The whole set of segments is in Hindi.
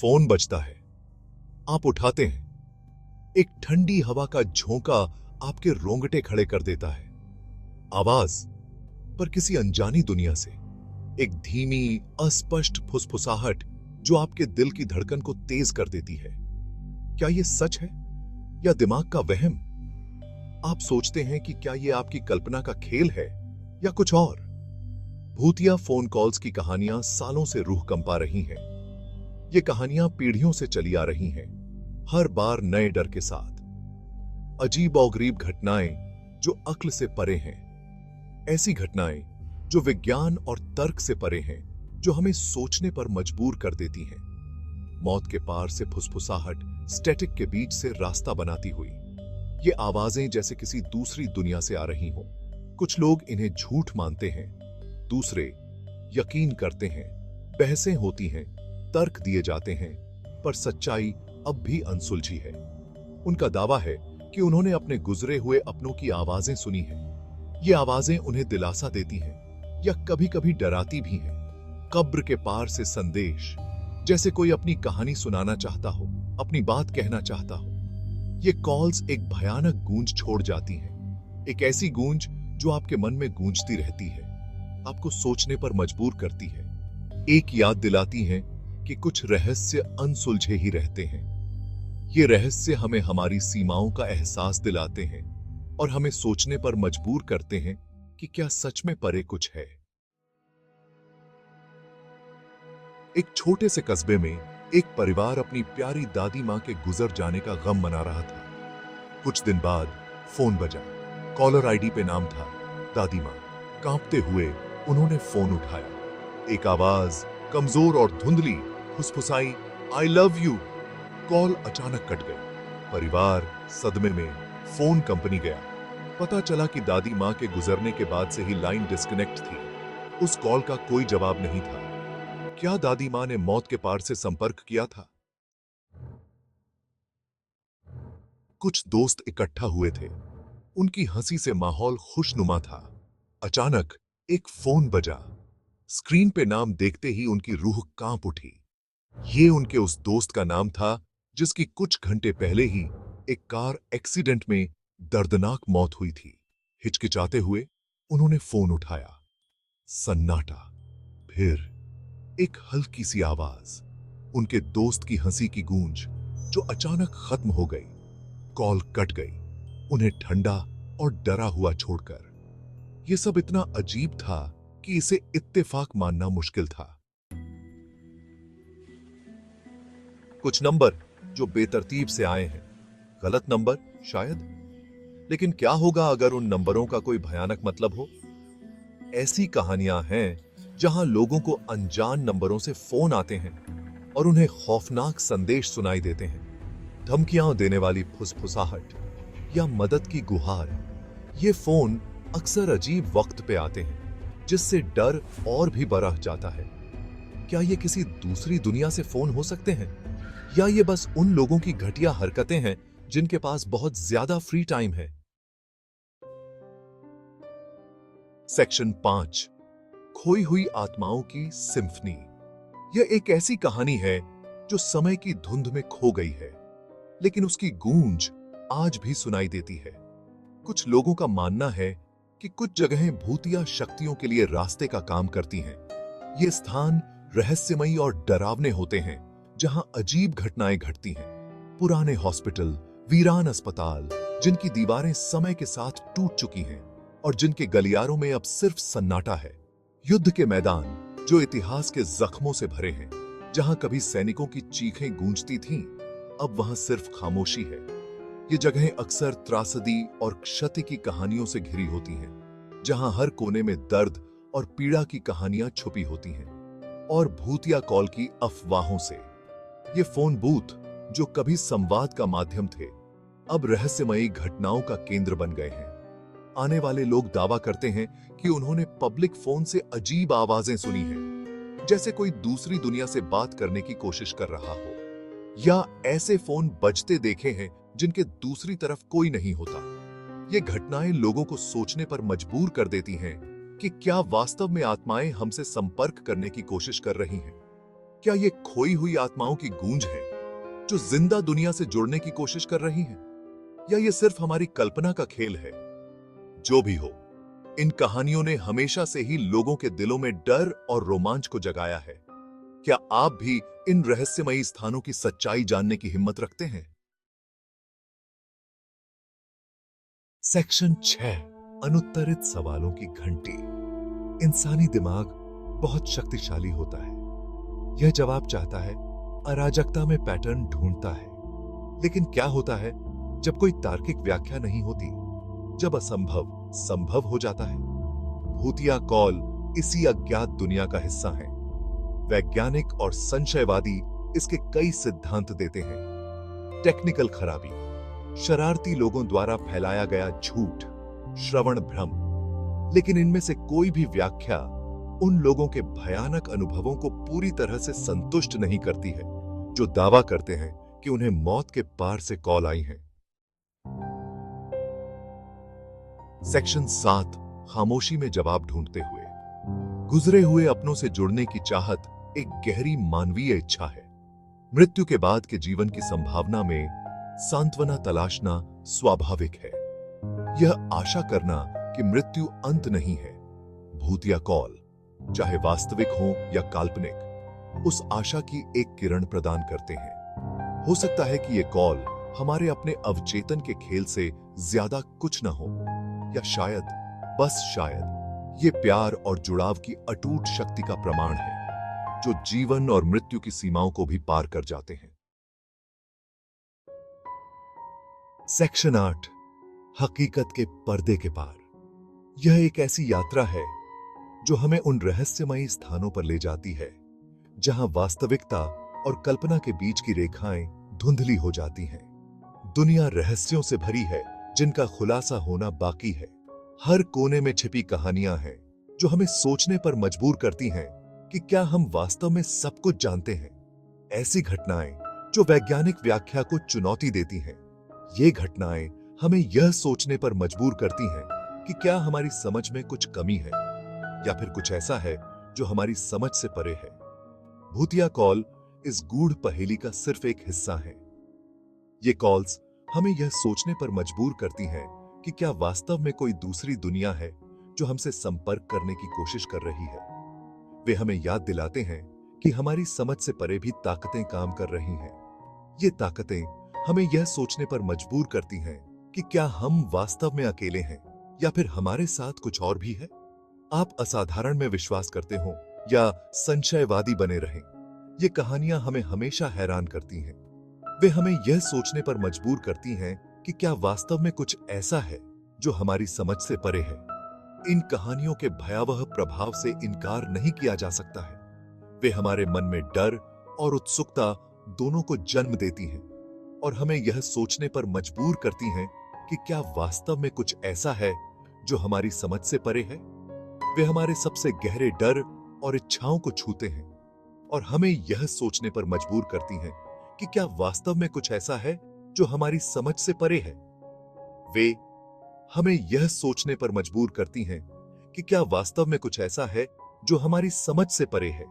फोन बजता है। आप उठाते हैं। एक ठंडी हवा का झोंका आपके रोंगटे खड़े कर देता है। आवाज पर किसी अनजानी दुनिया से, एक धीमी अस्पष्ट फुसफुसाहट जो आपके दिल की धड़कन को तेज कर देती है। क्या यह सच है या दिमाग का वहम? आप सोचते हैं कि क्या यह आपकी कल्पना का खेल है या कुछ और। भूतिया फोन कॉल्स की कहानियां सालों से रूह कंपा रही हैं। ये कहानियां पीढ़ियों से चली आ रही हैं, हर बार नए डर के साथ। अजीब और गरीब घटनाएं जो अक्ल से परे हैं, ऐसी घटनाएं जो विज्ञान और तर्क से परे हैं, जो हमें सोचने पर मजबूर कर देती हैं। मौत के पार से फुसफुसाहट स्टैटिक के बीच से रास्ता बनाती हुई। ये आवाजें जैसे किसी दूसरी दुनिया से आ रही हों। कुछ लोग इन्हें झूठ मानते हैं, दूसरे यकीन करते हैं। बहसें होती हैं, तर्क दिए जाते हैं, पर सच्चाई अब भी अनसुलझी है। उनका दावा है कि उन्होंने अपने गुजरे हुए अपनों की आवाजें सुनी हैं। ये आवाजें उन्हें दिलासा देती हैं या कभी-कभी डराती भी हैं। कब्र के पार से संदेश, जैसे कोई अपनी कहानी सुनाना चाहता हो, अपनी बात कहना चाहता हो। ये कॉल्स एक भयानक गूंज छोड़ जाती हैं, एक ऐसी गूंज जो आपके मन में गूंजती रहती है, आपको सोचने पर मजबूर करती है। एक याद दिलाती है कि कुछ रहस्य अनसुलझे ही रहते हैं। ये रहस्य हमें हमारी सीमाओं का एहसास दिलाते हैं और हमें सोचने पर मजबूर करते हैं कि क्या सच में परे कुछ है। एक छोटे से कस्बे में एक परिवार अपनी प्यारी दादी मां के गुजर जाने का गम मना रहा था। कुछ दिन बाद फोन बजा। कॉलर आईडी पे नाम था दादी मां। कांपते हुए उन्होंने फोन उठाया। एक आवाज कमजोर और धुंधली फुसफुसाई, आई लव यू। कॉल अचानक कट गई। परिवार सदमे में। फोन कंपनी गया। पता चला कि दादी मां के गुजरने के बाद से ही लाइन डिस्कनेक्ट थी। उस कॉल का कोई जवाब नहीं था। क्या दादी मां ने मौत के पार से संपर्क किया था? कुछ दोस्त इकट्ठा हुए थे। उनकी हंसी से माहौल खुशनुमा था। अचानक एक फोन बजा। स्क्रीन पे नाम देखते ही उनकी रूह कांप उठी। ये उनके उस दोस्त का नाम था जिसकी कुछ घंटे पहले ही एक कार एक्सीडेंट में दर्दनाक मौत हुई थी। हिचकिचाते हुए उन्होंने फोन उठाया। सन्नाटा। फिर एक हल्की सी आवाज, उनके दोस्त की हंसी की गूंज जो अचानक खत्म हो गई। कॉल कट गई, उन्हें ठंडा और डरा हुआ छोड़कर। यह सब इतना अजीब था कि इसे इत्तेफाक मानना मुश्किल था। कुछ नंबर जो बेतरतीब से आए हैं, गलत नंबर शायद। लेकिन क्या होगा अगर उन नंबरों का कोई भयानक मतलब हो? ऐसी कहानियां हैं जहां लोगों को अनजान नंबरों से फोन आते हैं और उन्हें खौफनाक संदेश सुनाई देते हैं। धमकियां देने वाली फुसफुसाहट या मदद की गुहार। ये फोन अक्सर अजीब वक्त पे आते हैं, जिससे डर और भी बढ़ जाता है। क्या ये किसी दूसरी दुनिया से फोन हो सकते हैं, या ये बस उन लोगों की घटिया हरकतें हैं जिनके पास बहुत ज्यादा फ्री टाइम है? सेक्शन 5, खोई हुई आत्माओं की सिम्फनी। यह एक ऐसी कहानी है जो समय की धुंध में खो गई है, लेकिन उसकी गूंज आज भी सुनाई देती है। कुछ लोगों का मानना है कि कुछ जगहें भूतिया शक्तियों के लिए रास्ते का काम करती हैं। ये स्थान रहस्यमयी और डरावने होते हैं, जहां अजीब घटनाएं घटती हैं। पुराने हॉस्पिटल, वीरान अस्पताल, जिनकी दीवारें समय के साथ टूट चुकी हैं और जिनके गलियारों में अब सिर्फ सन्नाटा है। युद्ध के मैदान जो इतिहास के जख्मों से भरे हैं, जहां कभी सैनिकों की चीखें गूंजती थीं, अब वहां सिर्फ खामोशी है। ये जगहें अक्सर त्रासदी और क्षति की कहानियों से घिरी होती हैं, जहां हर कोने में दर्द और पीड़ा की कहानियां छुपी होती हैं, और भूतिया कॉल की अफवाहों से। ये फोन बूथ जो कभी संवाद का माध्यम थे, अब रहस्यमयी घटनाओं का केंद्र बन गए हैं। आने वाले लोग दावा करते हैं कि उन्होंने पब्लिक फोन से अजीब आवाजें सुनी हैं, जैसे कोई दूसरी दुनिया से बात करने की कोशिश कर रहा हो, या ऐसे फोन बजते देखे हैं जिनके दूसरी तरफ कोई नहीं होता। ये घटनाएं लोगों को सोचने पर मजबूर कर देती हैं कि क्या वास्तव में आत्माएं हमसे संपर्क करने की कोशिश कर रही हैं। क्या ये खोई हुई आत्माओं की गूंज है जो जिंदा दुनिया से जुड़ने की कोशिश कर रही हैं? या ये सिर्फ हमारी कल्पना का खेल है? जो भी हो, इन कहानियों ने हमेशा से ही लोगों के दिलों में डर और रोमांच को जगाया है। क्या आप भी इन रहस्यमयी स्थानों की सच्चाई जानने की हिम्मत रखते हैं? सेक्शन 6, अनुत्तरित सवालों की घंटी। इंसानी दिमाग बहुत शक्तिशाली होता है। यह जवाब चाहता है, अराजकता में पैटर्न ढूंढता है। लेकिन क्या होता है जब कोई तार्किक व्याख्या नहीं होती, जब असंभव संभव हो जाता है? भूतिया कॉल इसी अज्ञात दुनिया का हिस्सा हैं। वैज्ञानिक और संशयवादी इसके कई सिद्धांत देते हैं। टेक्निकल खराबी, शरारती लोगों द्वारा फैलाया गया झूठ, श्रवण भ्रम। लेकिन इनमें से कोई भी व्याख्या उन लोगों के भयानक अनुभवों को पूरी तरह से संतुष्ट नहीं करती है जो दावा करते हैं कि उन्हें मौत के पार से कॉल आई है। सेक्शन 7, खामोशी में जवाब ढूंढते हुए। गुजरे हुए अपनों से जुड़ने की चाहत एक गहरी मानवीय इच्छा है। मृत्यु के बाद के जीवन की संभावना में सांत्वना तलाशना स्वाभाविक है। यह आशा करना कि मृत्यु अंत नहीं है। भूतिया कॉल, चाहे वास्तविक हो या काल्पनिक, उस आशा की एक किरण प्रदान करते हैं। हो सकता है कि यह कॉल हमारे अपने अवचेतन के खेल से ज्यादा कुछ न हो, या शायद, बस शायद, ये प्यार और जुड़ाव की अटूट शक्ति का प्रमाण है जो जीवन और मृत्यु की सीमाओं को भी पार कर जाते हैं। सेक्शन 8, हकीकत के पर्दे के पार। यह एक ऐसी यात्रा है जो हमें उन रहस्यमयी स्थानों पर ले जाती है जहां वास्तविकता और कल्पना के बीच की रेखाएं धुंधली हो जाती हैं। दुनिया रहस्यों से भरी है जिनका खुलासा होना बाकी है। हर कोने में छिपी कहानियां हैं जो हमें सोचने पर मजबूर करती हैं कि क्या हम वास्तव में सब कुछ जानते हैं। ऐसी घटनाएं जो वैज्ञानिक व्याख्या को चुनौती देती हैं। ये घटनाएं हमें यह सोचने पर मजबूर करती हैं कि क्या हमारी समझ में कुछ कमी है या फिर कुछ ऐसा है जो हमारी समझ से परे है। भूतिया कॉल इस गूढ़ पहेली का सिर्फ एक हिस्सा है। ये कॉल्स हमें यह सोचने पर मजबूर करती हैं कि क्या वास्तव में कोई दूसरी दुनिया है जो हमसे संपर्क करने की कोशिश कर रही है। वे हमें याद दिलाते हैं कि हमारी समझ से परे भी ताकतें काम कर रही हैं। ये ताकतें हमें यह सोचने पर मजबूर करती हैं कि क्या हम वास्तव में अकेले हैं या फिर हमारे साथ कुछ और भी है। आप असाधारण में विश्वास करते हो या संशयवादी बने रहें, ये कहानियां हमें हमेशा हैरान करती हैं। वे हमें यह सोचने पर मजबूर करती हैं कि क्या वास्तव में कुछ ऐसा है जो हमारी समझ से परे है। इन कहानियों के भयावह प्रभाव से इनकार नहीं किया जा सकता है। वे हमारे मन में डर और उत्सुकता दोनों को जन्म देती हैं और हमें यह सोचने पर मजबूर करती हैं कि क्या वास्तव में कुछ ऐसा है जो हमारी समझ से परे है। वे हमारे सबसे गहरे डर और इच्छाओं को छूते हैं और हमें यह सोचने पर मजबूर करती हैं कि क्या वास्तव में कुछ ऐसा है जो हमारी समझ से परे है। वे हमें यह सोचने पर मजबूर करती हैं कि क्या वास्तव में कुछ ऐसा है जो हमारी समझ से परे है।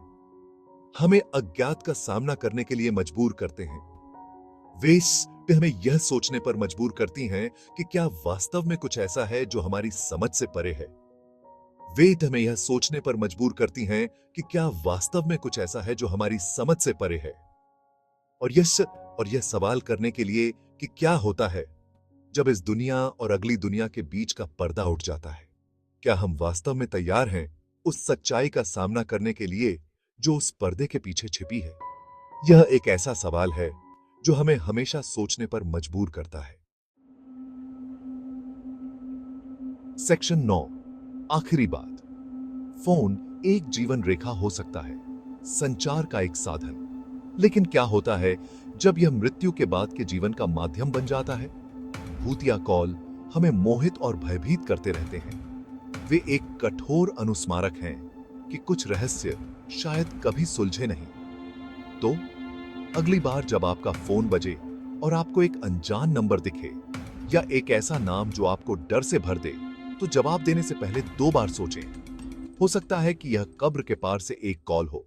हमें अज्ञात का सामना करने के लिए मजबूर करते हैं। वे हमें यह सोचने पर मजबूर करती हैं कि क्या वास्तव में कुछ ऐसा है जो हमारी समझ से परे है। वे हमें यह सोचने पर मजबूर करती हैं कि क्या वास्तव में कुछ ऐसा है जो हमारी समझ से परे है। और यह सवाल करने के लिए कि क्या होता है जब इस दुनिया और अगली दुनिया के बीच का पर्दा उठ जाता है। क्या हम वास्तव में तैयार हैं उस सच्चाई का सामना करने के लिए जो उस पर्दे के पीछे छिपी है। यह एक ऐसा सवाल है जो हमें हमेशा सोचने पर मजबूर करता है। सेक्शन 9, आखिरी बात। फोन एक जीवन रेखा हो सकता है, संचार का एक साधन, लेकिन क्या होता है जब यह मृत्यु के बाद के जीवन का माध्यम बन जाता है। भूतिया कॉल हमें मोहित और भयभीत करते रहते हैं। वे एक कठोर अनुस्मारक हैं कि कुछ रहस्य शायद कभी सुलझे नहीं। तो अगली बार जब आपका फोन बजे और आपको एक अनजान नंबर दिखे या एक ऐसा नाम जो आपको डर से भर दे, तो जवाब देने से पहले 2 बार सोचें। हो सकता है कि यह कब्र के पार से एक कॉल हो।